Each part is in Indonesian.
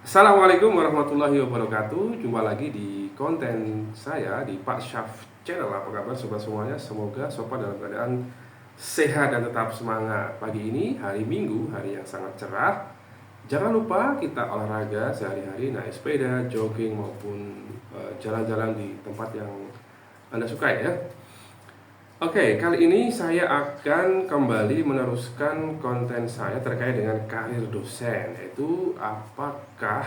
Assalamualaikum warahmatullahi wabarakatuh. Jumpa lagi di konten saya di Pak Syaf Channel. Apa kabar sobat semuanya? Semoga sobat dalam keadaan sehat dan tetap semangat. Pagi ini hari Minggu, hari yang sangat cerah. Jangan lupa kita olahraga sehari-hari, naik sepeda, jogging maupun jalan-jalan di tempat yang Anda sukai ya. Oke, kali ini saya akan kembali meneruskan konten saya terkait dengan karir dosen, yaitu apakah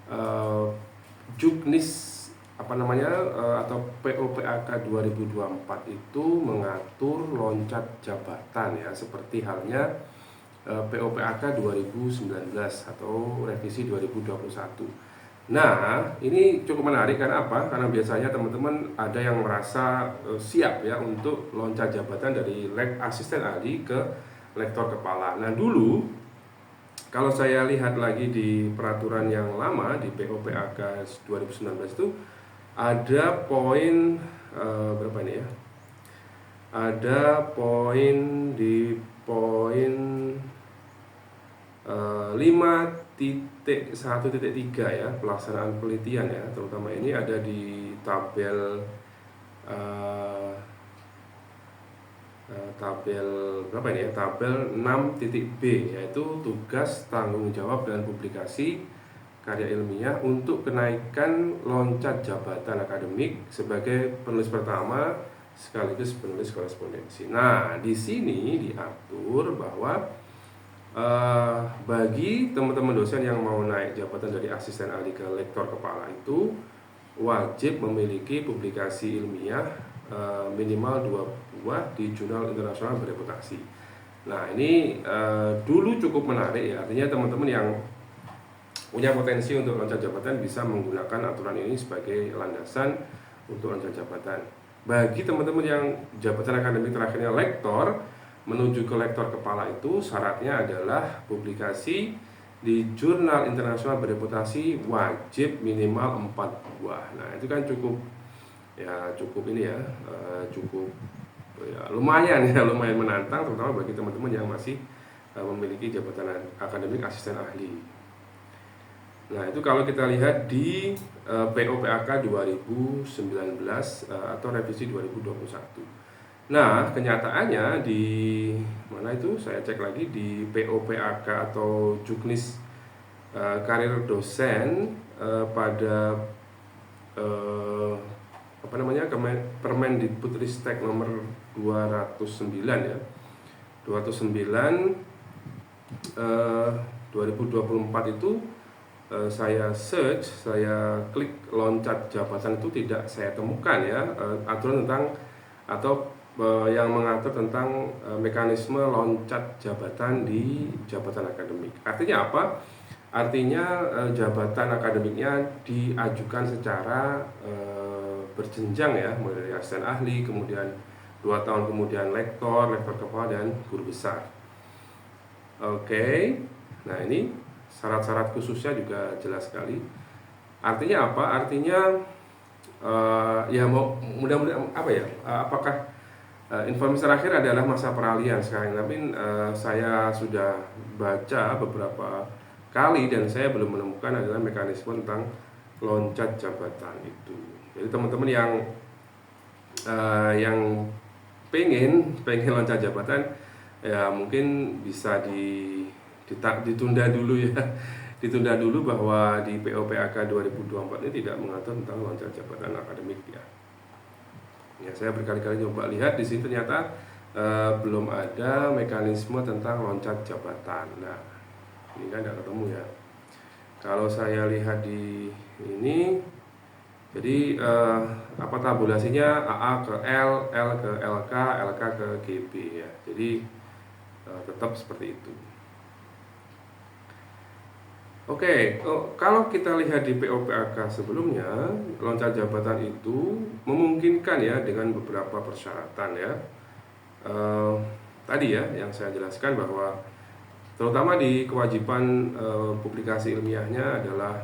eh, Juknis atau POPAK 2024 itu mengatur loncat jabatan ya, seperti halnya POPAK 2019 atau revisi 2021. Nah, ini cukup menarik karena apa? Karena biasanya teman-teman ada yang merasa siap ya untuk loncat jabatan dari asisten ahli ke lektor kepala. Nah, dulu kalau saya lihat lagi di peraturan yang lama di POPAK 2019 itu ada poin berapa ini ya? Ada poin di poin 5.1.3 ya, pelaksanaan penelitian ya, terutama ini ada di eh, tabel berapa ini ya, tabel 6.B, yaitu tugas tanggung jawab dan publikasi karya ilmiah untuk kenaikan loncat jabatan akademik sebagai penulis pertama sekaligus penulis korespondensi. Nah, di sini diatur bahwa bagi teman-teman dosen yang mau naik jabatan dari asisten ahli ke lektor kepala itu wajib memiliki publikasi ilmiah minimal 2 buah di jurnal internasional bereputasi. Nah, ini dulu cukup menarik ya, artinya teman-teman yang punya potensi untuk loncat jabatan bisa menggunakan aturan ini sebagai landasan untuk loncat jabatan. Bagi teman-teman yang jabatan akademik terakhirnya lektor, menuju ke lektor kepala itu syaratnya adalah publikasi di jurnal internasional bereputasi wajib minimal 4 buah. Nah, itu kan cukup ini ya, cukup ya, lumayan ya, lumayan menantang terutama bagi teman-teman yang masih memiliki jabatan akademik asisten ahli. Nah, itu kalau kita lihat di POPAK 2019 atau revisi 2021. Nah, kenyataannya di mana itu? Saya cek lagi di POPAK atau Juknis karir dosen pada Permendikbudristek nomor 209 ya. 209 2024 itu saya search, saya klik loncat jabatan itu tidak saya temukan ya aturan tentang atau yang mengatur tentang mekanisme loncat jabatan di jabatan akademik. Artinya apa? Artinya jabatan akademiknya diajukan secara berjenjang ya, mulai dari asisten ahli, kemudian 2 tahun kemudian lektor, lektor kepala dan guru besar. Oke, nah ini syarat-syarat khususnya juga jelas sekali. Artinya apa? Artinya ya mudah-mudahan apakah informasi terakhir adalah masa peralihan sekarang, tapi saya sudah baca beberapa kali dan saya belum menemukan adalah mekanisme tentang loncat jabatan itu. Jadi teman-teman yang pengen loncat jabatan ya mungkin bisa ditunda dulu ya. Ditunda dulu bahwa di POPAK 2024 ini tidak mengatur tentang loncat jabatan akademik ya. Ya, saya berkali-kali coba lihat di sini ternyata belum ada mekanisme tentang loncat jabatan. Nah, ini kan tidak ketemu ya. Kalau saya lihat di ini, jadi tabulasinya AA ke L, L ke LK, LK ke GB ya. Jadi tetap seperti itu. Oke, kalau kita lihat di POPAK sebelumnya, loncat jabatan itu memungkinkan ya dengan beberapa persyaratan ya. Tadi ya yang saya jelaskan bahwa terutama di kewajiban publikasi ilmiahnya adalah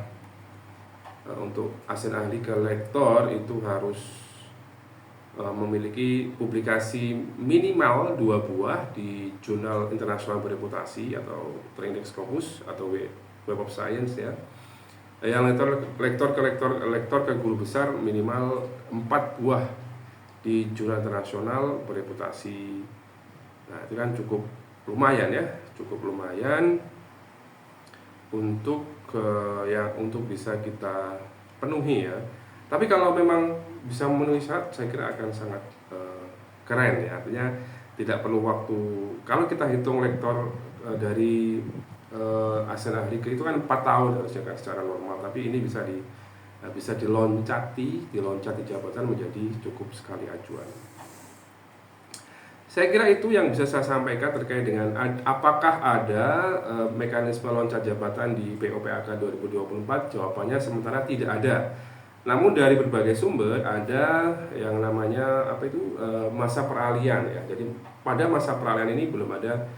untuk asisten ahli ke lektor itu harus memiliki publikasi minimal 2 buah di jurnal internasional bereputasi atau Training Scopus atau Web of Science ya. yang lektor ke guru besar minimal 4 buah di jurnal internasional bereputasi. Nah, itu kan cukup lumayan ya, cukup lumayan untuk untuk bisa kita penuhi ya. Tapi kalau memang bisa memenuhi syarat, saya kira akan sangat keren ya. Artinya tidak perlu waktu. Kalau kita hitung lektor dari asisten ahli itu kan 4 tahun harusnya kan secara normal. Tapi ini bisa diloncat jabatan menjadi cukup sekali ajuan. Saya kira itu yang bisa saya sampaikan terkait dengan apakah ada mekanisme loncat jabatan di POPAK 2024. Jawabannya sementara tidak ada. Namun dari berbagai sumber ada yang namanya masa peralihan ya. Jadi pada masa peralihan ini belum ada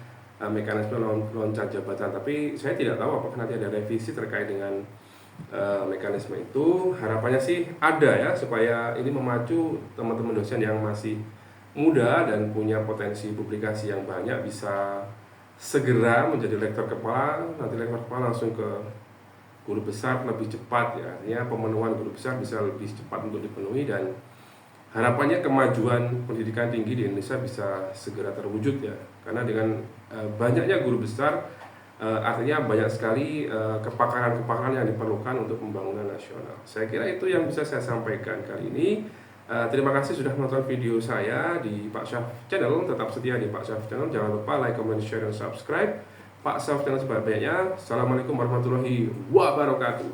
mekanisme loncat jabatan. Tapi saya tidak tahu apakah nanti ada revisi terkait dengan mekanisme itu. Harapannya sih ada ya, supaya ini memacu teman-teman dosen yang masih muda dan punya potensi publikasi yang banyak bisa segera menjadi lektor kepala. Nanti lektor kepala langsung ke guru besar lebih cepat ya. Artinya pemenuhan guru besar bisa lebih cepat untuk dipenuhi, dan harapannya kemajuan pendidikan tinggi di Indonesia bisa segera terwujud ya. Karena dengan banyaknya guru besar artinya banyak sekali kepakaran-kepakaran yang diperlukan untuk pembangunan nasional. Saya kira itu yang bisa saya sampaikan kali ini. Terima kasih sudah menonton video saya di Pak Syaf Channel. Tetap setia di Pak Syaf Channel. Jangan lupa like, comment, share, dan subscribe Pak Syaf Channel sebanyak-banyaknya. Assalamualaikum warahmatullahi wabarakatuh.